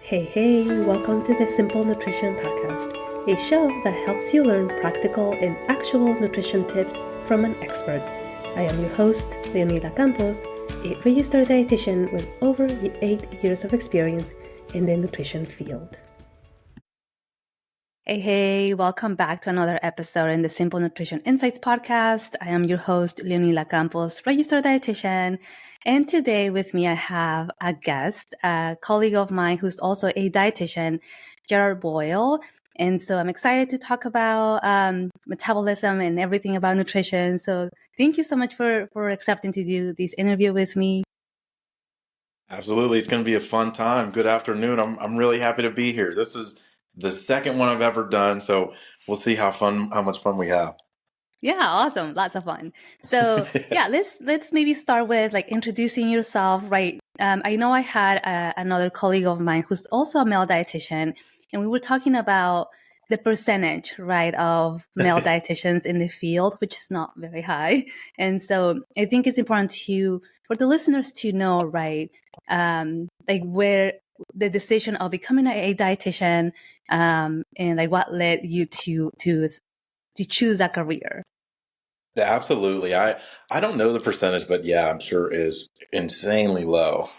Hey, welcome to the Simple Nutrition Podcast, a show that helps you learn practical and actual nutrition tips from an expert. I am your host, Leonila Campos, a registered dietitian with over 8 years of experience in the nutrition field. Hey, welcome back to another episode in the Simple Nutrition Insights Podcast. I am your host, Leonila Campos, registered dietitian. And today with me, I have a guest, a colleague of mine who's also a dietitian, Jarrod Boyle. And so I'm excited to talk about metabolism and everything about nutrition. So thank you so much for accepting to do this interview with me. Absolutely. It's going to be a fun time. Good afternoon. I'm really happy to be here. This is the second one I've ever done, so we'll see how much fun we have. Yeah, awesome. Lots of fun. So let's maybe start with like introducing yourself, right? I know I had another colleague of mine who's also a male dietitian, and we were talking about the percentage, right, of male dietitians in the field, which is not very high. And so I think it's important for the listeners to know, right, like where the decision of becoming a dietitian, and like what led you to choose that career. Yeah, absolutely. I don't know the percentage, but yeah, I'm sure it is insanely low.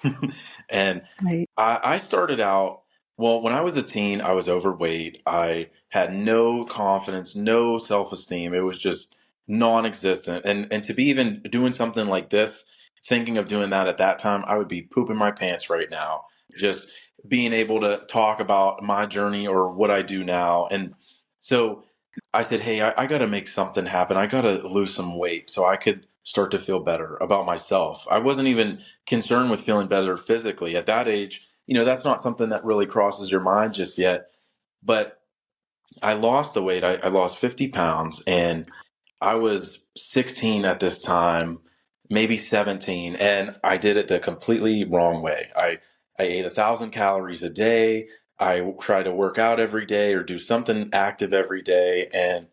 And Right. I started out, well, when I was a teen, I was overweight. I had no confidence, no self-esteem. It was just non-existent. And to be even doing something like this, thinking of doing that at that time, I would be pooping my pants right now. Just being able to talk about my journey or what I do now. And so I said, hey, I got to make something happen. I got to lose some weight so I could start to feel better about myself. I wasn't even concerned with feeling better physically at that age. That's not something that really crosses your mind just yet. But I lost the weight. I lost 50 pounds, and I was 16 at this time, maybe 17, and I did it the completely wrong way. I ate 1,000 calories a day. I tried to work out every day or do something active every day, and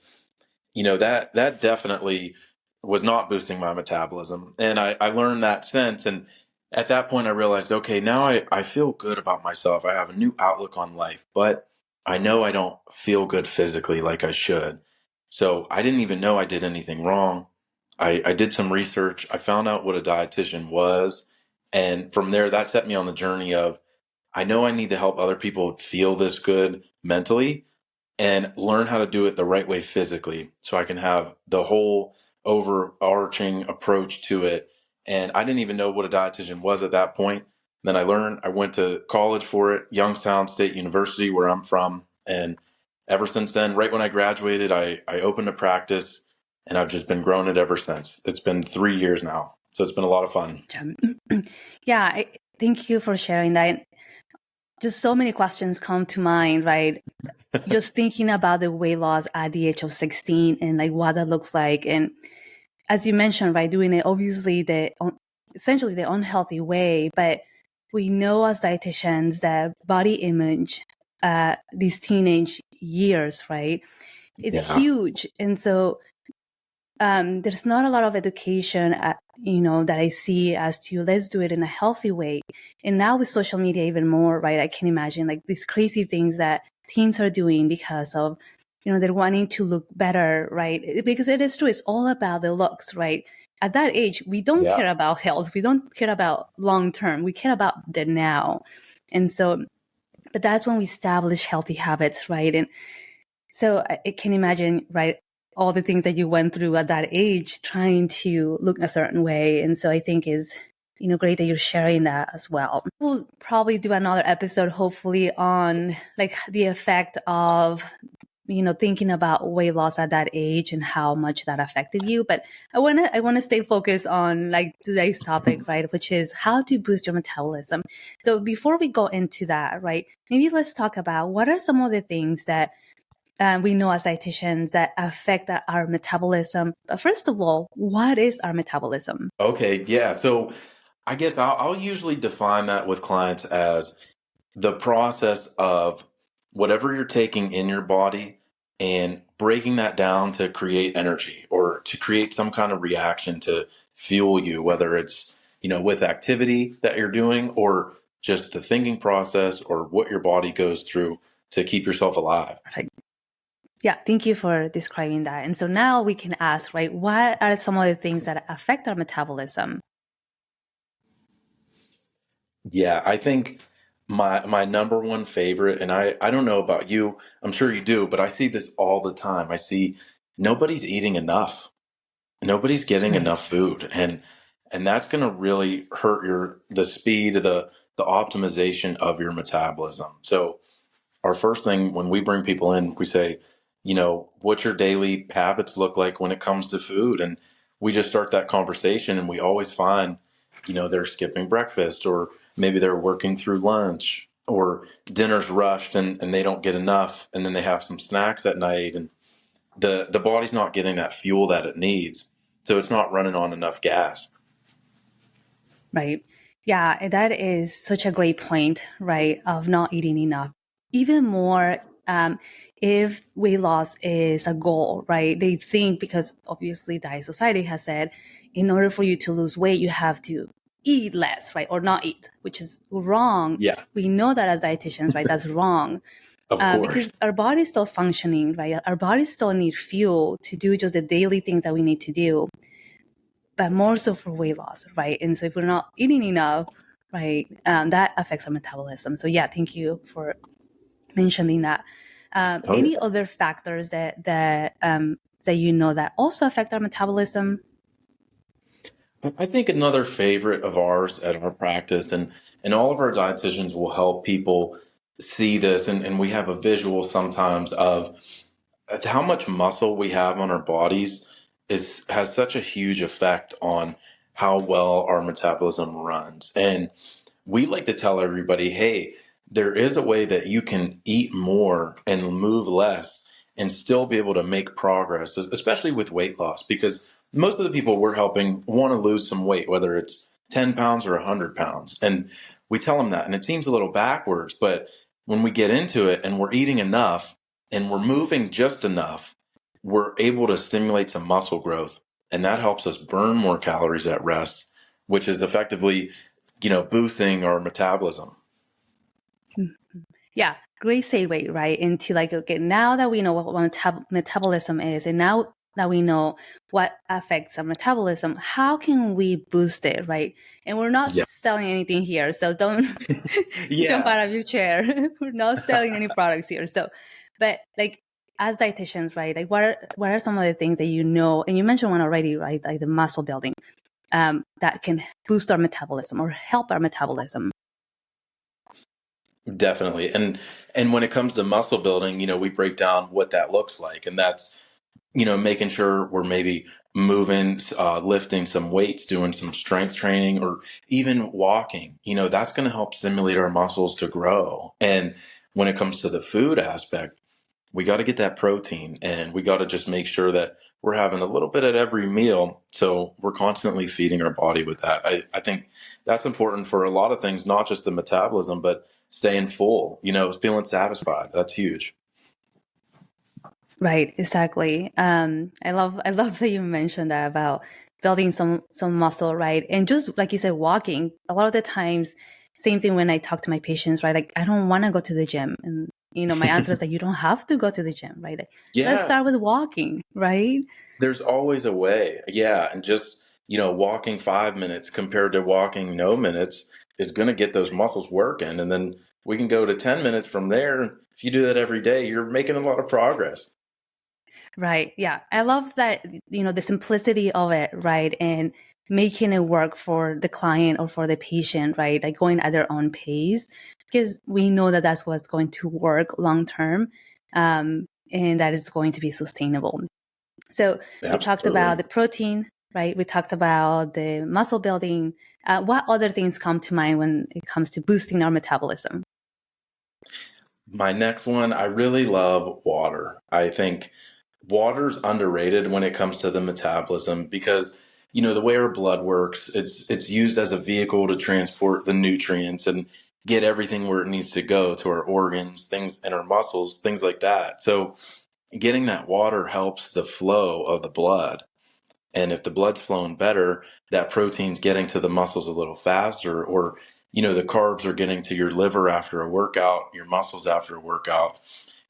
that definitely was not boosting my metabolism. And I learned that since. And at that point, I realized, okay, now I feel good about myself. I have a new outlook on life, but I know I don't feel good physically like I should. So I didn't even know I did anything wrong. I did some research. I found out what a dietitian was. And from there, that set me on the journey of, I know I need to help other people feel this good mentally and learn how to do it the right way physically so I can have the whole overarching approach to it. And I didn't even know what a dietitian was at that point. Then I learned, I went to college for it, Youngstown State University, where I'm from. And ever since then, right when I graduated, I opened a practice and I've just been growing it ever since. It's been 3 years now. So it's been a lot of fun. Yeah, thank you for sharing that. Just so many questions come to mind, right? Just thinking about the weight loss at the age of 16 and like what that looks like. And as you mentioned, right, doing it obviously essentially the unhealthy way, but we know as dietitians that body image, these teenage years, right, it's huge. And so there's not a lot of education, that I see as to let's do it in a healthy way. And now with social media, even more, right? I can imagine like these crazy things that teens are doing because of, they're wanting to look better, right? Because it is true. It's all about the looks, right? At that age, we don't care about health. We don't care about long term. We care about the now. And so, but that's when we establish healthy habits, right? And so I can imagine, right, all the things that you went through at that age, trying to look a certain way. And so I think is, great that you're sharing that as well. We'll probably do another episode, hopefully, on like the effect of, thinking about weight loss at that age and how much that affected you. But I want to stay focused on like today's topic, right, which is how to boost your metabolism. So before we go into that, right, maybe let's talk about what are some of the things that we know as dietitians that affect our metabolism. But first of all, what is our metabolism? Okay, yeah. So I guess I'll usually define that with clients as the process of whatever you're taking in your body and breaking that down to create energy or to create some kind of reaction to fuel you, whether it's, with activity that you're doing or just the thinking process or what your body goes through to keep yourself alive. Perfect. Yeah, thank you for describing that. And so now we can ask, right, what are some of the things that affect our metabolism? Yeah, I think my number one favorite, and I don't know about you, I'm sure you do, but I see this all the time. I see nobody's eating enough. Nobody's getting Right. enough food, and that's going to really hurt the speed, the optimization of your metabolism. So our first thing when we bring people in, we say, what's your daily habits look like when it comes to food? And we just start that conversation, and we always find, they're skipping breakfast, or maybe they're working through lunch, or dinner's rushed and they don't get enough, and then they have some snacks at night, and the body's not getting that fuel that it needs, so it's not running on enough gas. Right. Yeah, that is such a great point, right? Of not eating enough. Even more, if weight loss is a goal, right? They think, because obviously Diet Society has said, in order for you to lose weight, you have to eat less, right? Or not eat, which is wrong. Yeah, We know that as dietitians, right? That's wrong. of course. Because our body's still functioning, right? Our bodies still need fuel to do just the daily things that we need to do, but more so for weight loss, right? And so if we're not eating enough, right, that affects our metabolism. So yeah, thank you for mentioning that. Oh Any yeah. other factors that you know that also affect our metabolism? I think another favorite of ours at our practice, and all of our dietitians will help people see this, and we have a visual sometimes of how much muscle we have on our bodies has such a huge effect on how well our metabolism runs. And we like to tell everybody, hey, there is a way that you can eat more and move less and still be able to make progress, especially with weight loss, because most of the people we're helping want to lose some weight, whether it's 10 pounds or 100 pounds. And we tell them that. And it seems a little backwards, but when we get into it and we're eating enough and we're moving just enough, we're able to stimulate some muscle growth. And that helps us burn more calories at rest, which is effectively boosting our metabolism. Yeah, great segue, right? Into like, okay, now that we know what metabolism is, and now that we know what affects our metabolism, how can we boost it, right? And we're not Yeah. selling anything here, so don't jump Yeah. out of your chair. We're not selling any products here. So, but like as dietitians, right? Like what are some of the things that you know, and you mentioned one already, right? Like the muscle building, that can boost our metabolism or help our metabolism. Definitely. And when it comes to muscle building, we break down what that looks like. And that's, making sure we're maybe moving, lifting some weights, doing some strength training, or even walking. That's going to help stimulate our muscles to grow. And when it comes to the food aspect, we got to get that protein, and we got to just make sure that we're having a little bit at every meal. So we're constantly feeding our body with that. I think that's important for a lot of things, not just the metabolism, but staying full, feeling satisfied. That's huge. Right, exactly. I love that you mentioned that about building some muscle, right? And just like you said, walking. A lot of the times, same thing when I talk to my patients, right? Like I don't want to go to the gym, and my answer is that you don't have to go to the gym, right? Like, let's Yeah, start with walking, right? there's always a way. Yeah. And just, walking 5 minutes compared to walking no minutes is going to get those muscles working. And then we can go to 10 minutes from there. If you do that every day, you're making a lot of progress. Right. Yeah. I love that, the simplicity of it, right? And making it work for the client or for the patient, right? Like going at their own pace, because we know that that's what's going to work long term, and that is going to be sustainable. So we talked about Absolutely. the protein, right? We talked about the muscle building. What other things come to mind when it comes to boosting our metabolism? My next one, I really love water. I think water's underrated when it comes to the metabolism because the way our blood works, it's used as a vehicle to transport the nutrients and get everything where it needs to go to our organs, things and our muscles, things like that. So getting that water helps the flow of the blood. And if the blood's flowing better, that protein's getting to the muscles a little faster, or the carbs are getting to your liver after a workout, your muscles after a workout,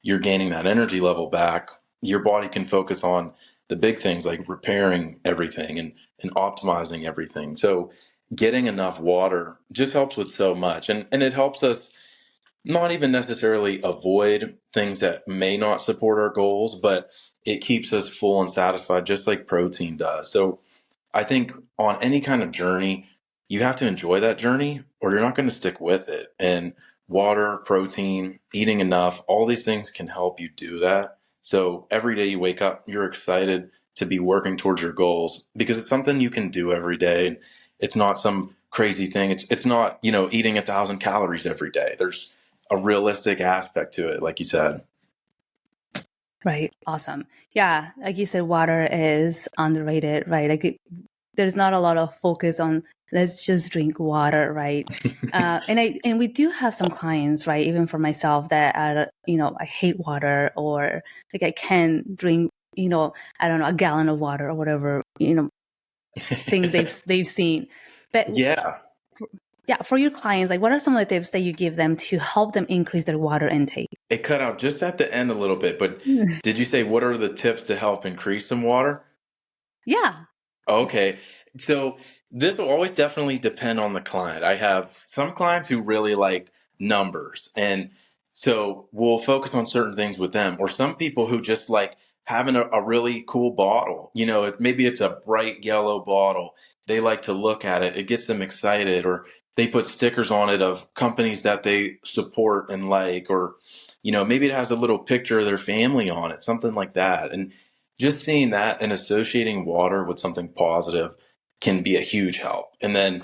you're gaining that energy level back. Your body can focus on the big things like repairing everything and optimizing everything. So getting enough water just helps with so much. And it helps us not even necessarily avoid things that may not support our goals, but it keeps us full and satisfied, just like protein does. So I think on any kind of journey, you have to enjoy that journey or you're not going to stick with it. And water, protein, eating enough, all these things can help you do that. So every day you wake up, you're excited to be working towards your goals because it's something you can do every day. It's not some crazy thing. It's not, eating 1,000 calories every day. There's a realistic aspect to it, like you said. Right. Awesome. Yeah. Like you said, water is underrated, right? There's not a lot of focus on let's just drink water, right? And we do have some clients, right? Even for myself that are, I hate water or like I can't drink, I don't know, a gallon of water or whatever, things they've seen. But Yeah. yeah, for your clients, like what are some of the tips that you give them to help them increase their water intake? It cut out just at the end a little bit, but did you say what are the tips to help increase some water? Yeah. Okay. So this will always definitely depend on the client. I have some clients who really like numbers. And so we'll focus on certain things with them, or some people who just like having a really cool bottle. Maybe it's a bright yellow bottle. They like to look at it. It gets them excited, or they put stickers on it of companies that they support and like, or, maybe it has a little picture of their family on it, something like that. And just seeing that and associating water with something positive can be a huge help. And then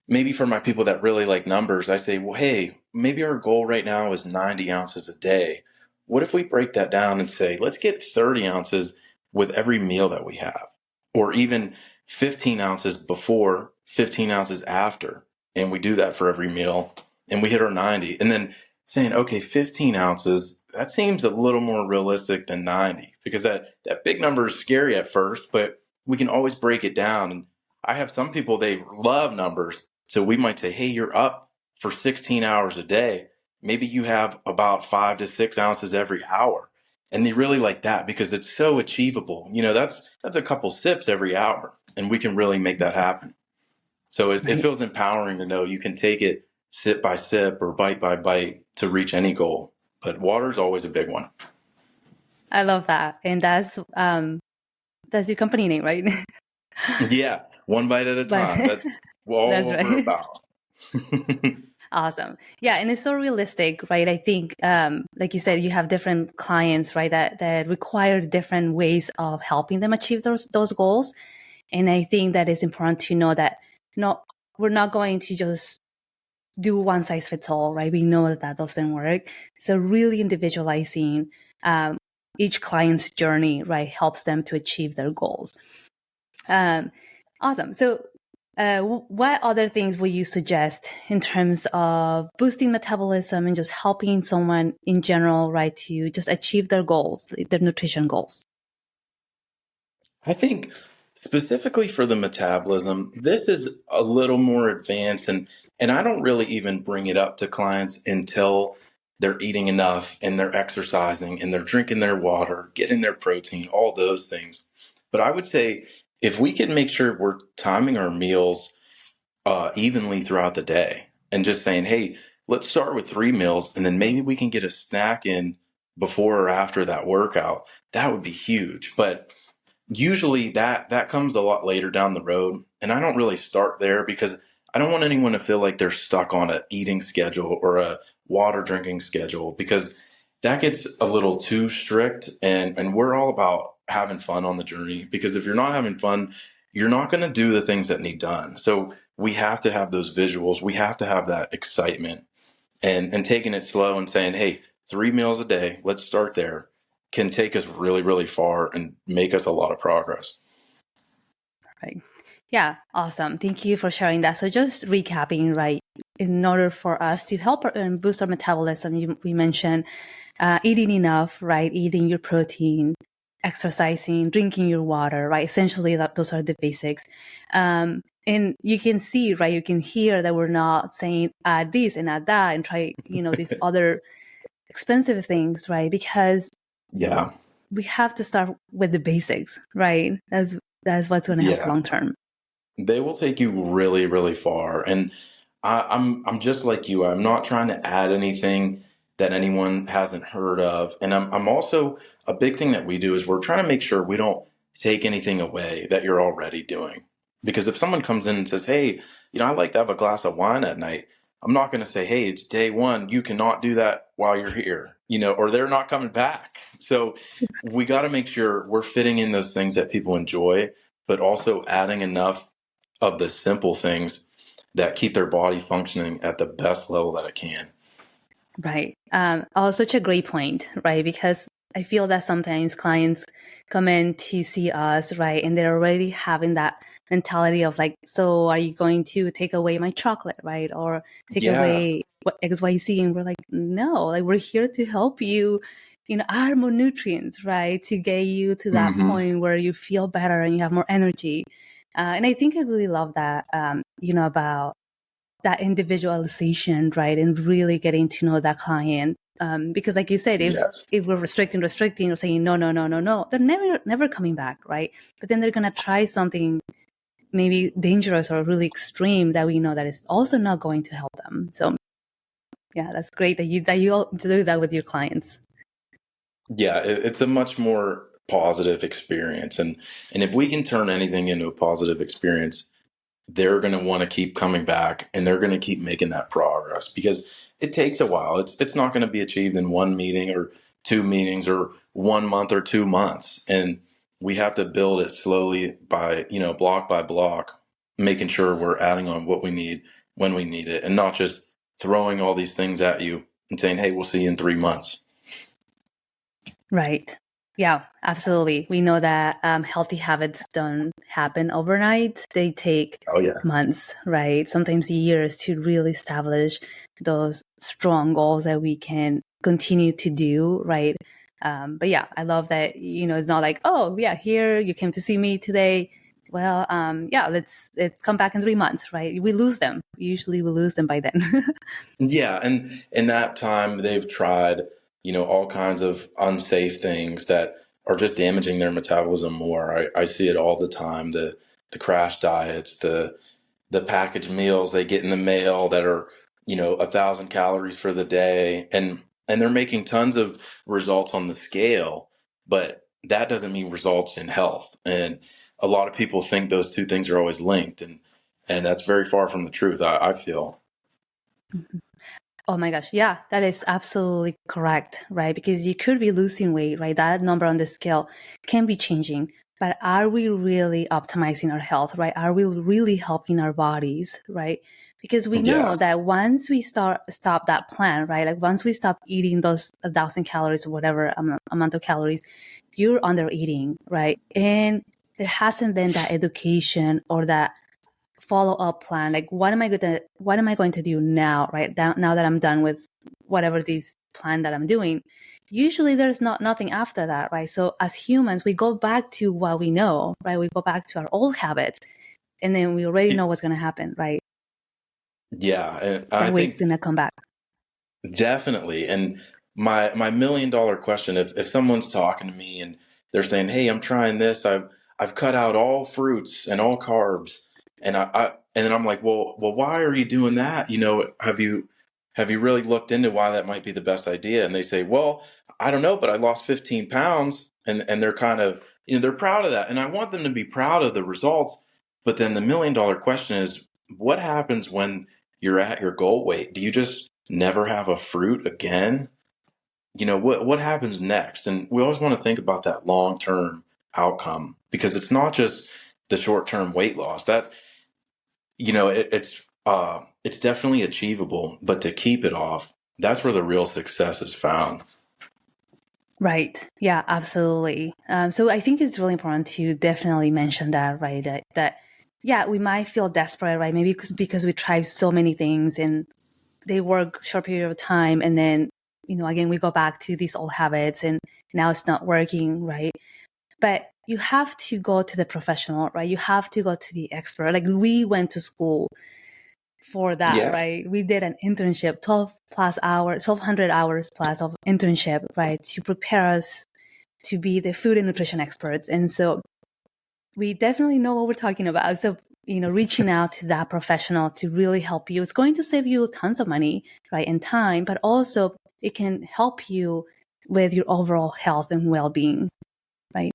maybe for my people that really like numbers, I say, well, hey, maybe our goal right now is 90 ounces a day. What if we break that down and say, let's get 30 ounces with every meal that we have, or even 15 ounces before, 15 ounces after. And we do that for every meal and we hit our 90. And then saying, okay, 15 ounces, that seems a little more realistic than 90 because that big number is scary at first, but we can always break it down. And I have some people, they love numbers. So we might say, hey, you're up for 16 hours a day. Maybe you have about 5 to 6 ounces every hour. And they really like that because it's so achievable. That's a couple sips every hour, and we can really make that happen. So it Right. feels empowering to know you can take it sip by sip or bite by bite to reach any goal. But water is always a big one. I love that. And that's your company name, right? Yeah, one bite at a But time. That's all that's we're right. about. Awesome. Yeah, and it's so realistic, right? I think, like you said, you have different clients, right, that require different ways of helping them achieve those goals. And I think that it's important to know that we're not going to just do one size fits all, right? We know that doesn't work. So really individualizing each client's journey, right, helps them to achieve their goals. Awesome. So what other things would you suggest in terms of boosting metabolism and just helping someone in general, right, to just achieve their goals, their nutrition goals? I think specifically for the metabolism, this is a little more advanced and I don't really even bring it up to clients until they're eating enough and they're exercising and they're drinking their water, getting their protein, all those things. But I would say if we can make sure we're timing our meals evenly throughout the day and just saying, hey, let's start with 3 meals and then maybe we can get a snack in before or after that workout, that would be huge. But usually that comes a lot later down the road, and I don't really start there because I don't want anyone to feel like they're stuck on a eating schedule or a water drinking schedule because that gets a little too strict, and we're all about having fun on the journey because if you're not having fun, you're not going to do the things that need done. So we have to have those visuals, we have to have that excitement, and taking it slow and saying, hey, 3 meals a day, let's start there, can take us really, really far and make us a lot of progress. Right. Yeah, awesome. Thank you for sharing that. So just recapping, right, in order for us to help and boost our metabolism, we mentioned eating enough, right, eating your protein, exercising, drinking your water, right? Essentially, those are the basics. And you can see, right, you can hear that we're not saying add this and add that and try, these other expensive things, right? Because Yeah. we have to start with the basics, right? That's what's going to help Yeah. long term. They will take you really, really far. And I'm just like you. I'm not trying to add anything that anyone hasn't heard of. And I'm also, a big thing that we do is we're trying to make sure we don't take anything away that you're already doing. Because if someone comes in and says, hey, I like to have a glass of wine at night, I'm not going to say, hey, it's day one, you cannot do that while you're here, or they're not coming back. So we got to make sure we're fitting in those things that people enjoy, but also adding enough of the simple things that keep their body functioning at the best level that it can. Right. Oh, such a great point, right? Because I feel that sometimes clients come in to see us, right? And they're already having that mentality of like, so are you going to take away my chocolate, right? Or take Yeah. away what XYZ? And we're like, no, like we're here to help you, add more nutrients, right? To get you to that Hmm. point where you feel better and you have more energy. And I think I really love that, about that individualization, right? And really getting to know that client. Because like you said, Yes. if we're restricting or saying no, no, no, no, no, they're never coming back, right? But then they're gonna try something maybe dangerous or really extreme that we know that is also not going to help them. So yeah, that's great that you all do that with your clients. Yeah, it's a much more positive experience. And if we can turn anything into a positive experience, they're going to want to keep coming back, and they're going to keep making that progress, because it takes a while. It's not going to be achieved in one meeting or two meetings or 1 month or 2 months. And we have to build it slowly by, block by block, making sure we're adding on what we need when we need it, and not just throwing all these things at you and saying, hey, we'll see you in 3 months. Right. Yeah, absolutely. We know that healthy habits don't happen overnight. They take Oh, yeah. months, right? Sometimes years to really establish those strong goals that we can continue to do, right? But yeah, I love that, it's not like, oh, yeah, here you came to see me today. Well, yeah, let's come back in 3 months, right? We lose them. Usually we lose them by then. Yeah, and in that time they've tried, all kinds of unsafe things that are just damaging their metabolism more. I see it all the time. The crash diets, the packaged meals they get in the mail that are, 1,000 calories for the day, and they're making tons of results on the scale, but that doesn't mean results in health. And a lot of people think those two things are always linked, and that's very far from the truth, I feel. Oh my gosh. Yeah, that is absolutely correct, right? Because you could be losing weight, right? That number on the scale can be changing. But are we really optimizing our health, right? Are we really helping our bodies, right? Because we know Yeah. that once we stop that plan, right? Like once we stop eating those 1,000 calories or whatever amount of calories, you're under eating, right? And there hasn't been that education or that follow-up plan, like what am I going to do now, right now that I'm done with whatever this plan that I'm doing. Usually there's nothing after that, right? So as humans we go back to what we know, right? We go back to our old habits, and then we already know what's going to happen, right? Yeah, and I That weight's think going to come back. definitely. And my $1 million question, if someone's talking to me and they're saying, "Hey, I'm trying this. I've cut out all fruits and all carbs," and and then I'm like, "Well, why are you doing that? Have you really looked into why that might be the best idea?" And they say, "Well, I don't know, but I lost 15 pounds," and they're kind of, they're proud of that, and I want them to be proud of the results. But then the $1 million question is, what happens when you're at your goal weight? Do you just never have a fruit again? What happens next? And we always want to think about that long term outcome, because it's not just the short term weight loss. That it's definitely achievable, but to keep it off, that's where the real success is found. Right. Yeah, absolutely. So I think it's really important to definitely mention that, right? That yeah, we might feel desperate, right? Maybe because we tried so many things and they work short period of time, and then again we go back to these old habits and now it's not working, right? But you have to go to the professional, right? You have to go to the expert. Like we went to school for that, Yeah, right? We did an internship, 1,200 hours plus of internship, right? To prepare us to be the food and nutrition experts. And so we definitely know what we're talking about. So, reaching out to that professional to really help you, it's going to save you tons of money, right? And time, but also it can help you with your overall health and well-being, right?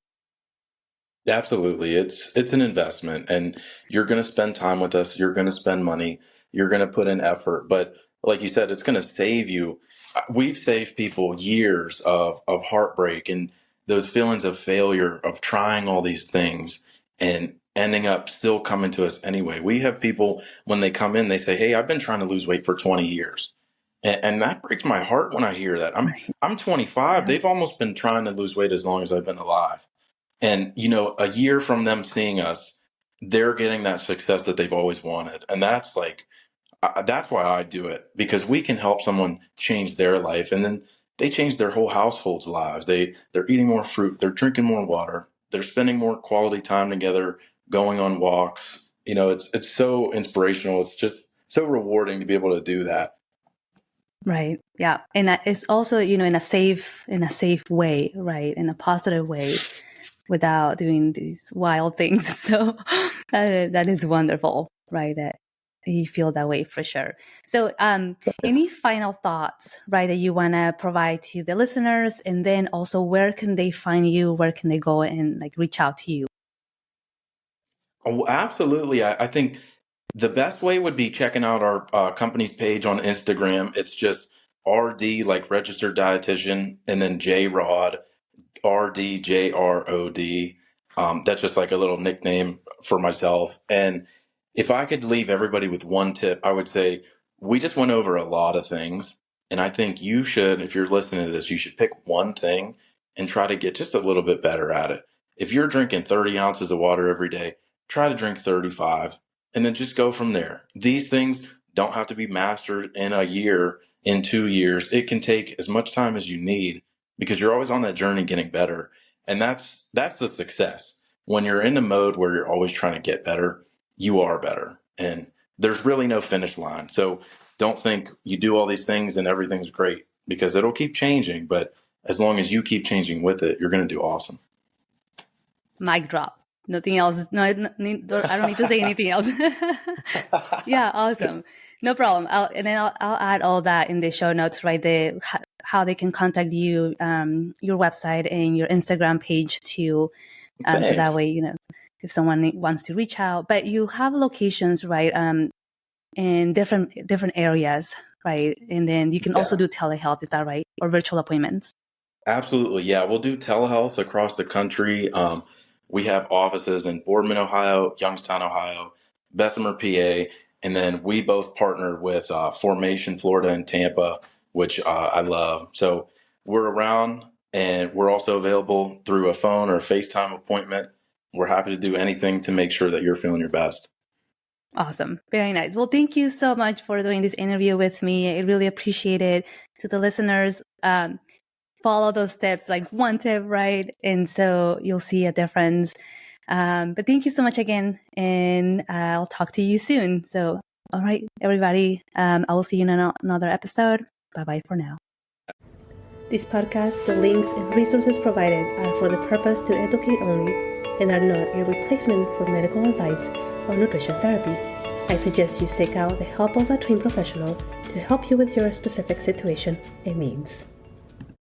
absolutely. It's an investment, and you're going to spend time with us. You're going to spend money. You're going to put in effort. But like you said, it's going to save you. We've saved people years of heartbreak and those feelings of failure of trying all these things and ending up still coming to us anyway. We have people when they come in, they say, "Hey, I've been trying to lose weight for 20 years." And that breaks my heart when I hear that. Right. I'm 25. Yeah. They've almost been trying to lose weight as long as I've been alive. And, a year from them seeing us, they're getting that success that they've always wanted. And that's like, that's why I do it, because we can help someone change their life. And then they change their whole household's lives. They're eating more fruit. They're drinking more water. They're spending more quality time together, going on walks. It's so inspirational. It's just so rewarding to be able to do that. Right. Yeah. And it's also, in a safe way, right? In a positive way without doing these wild things. So that is wonderful, right? That you feel that way for sure. So any final thoughts, right, that you want to provide to the listeners? And then also where can they find you? Where can they go and like reach out to you? Oh, absolutely. I think the best way would be checking out our company's page on Instagram. It's just RD, like registered dietitian, and then JROD, RDJROD. That's just like a little nickname for myself. And if I could leave everybody with one tip, I would say we just went over a lot of things. And I think you should, if you're listening to this, you should pick one thing and try to get just a little bit better at it. If you're drinking 30 ounces of water every day, try to drink 35 and then just go from there. These things don't have to be mastered in a year, in 2 years. It can take as much time as you need because you're always on that journey getting better. And that's the success. When you're in the mode where you're always trying to get better, you are better. And there's really no finish line. So don't think you do all these things and everything's great, because it'll keep changing. But as long as you keep changing with it, you're going to do awesome. Mic drop. Nothing else. No, I don't need to say anything else. Yeah, awesome. No problem. I'll add all that in the show notes, right? How they can contact you, your website and your Instagram page too. So that way, if someone wants to reach out. But you have locations, right? In different areas, right? And then you can also do telehealth. Is that right? Or virtual appointments? Absolutely. Yeah. We'll do telehealth across the country. We have offices in Boardman, Ohio, Youngstown, Ohio, Bessemer, PA, and then we both partner with Formation, Florida, and Tampa, which I love. So we're around, and we're also available through a phone or a FaceTime appointment. We're happy to do anything to make sure that you're feeling your best. Awesome. Very nice. Well, thank you so much for doing this interview with me. I really appreciate it. To the listeners, follow those tips, like one tip, right? And so you'll see a difference. But thank you so much again. And I'll talk to you soon. So, all right, everybody, I will see you in another episode. Bye-bye for now. This podcast, the links and resources provided are for the purpose to educate only and are not a replacement for medical advice or nutrition therapy. I suggest you seek out the help of a trained professional to help you with your specific situation and needs.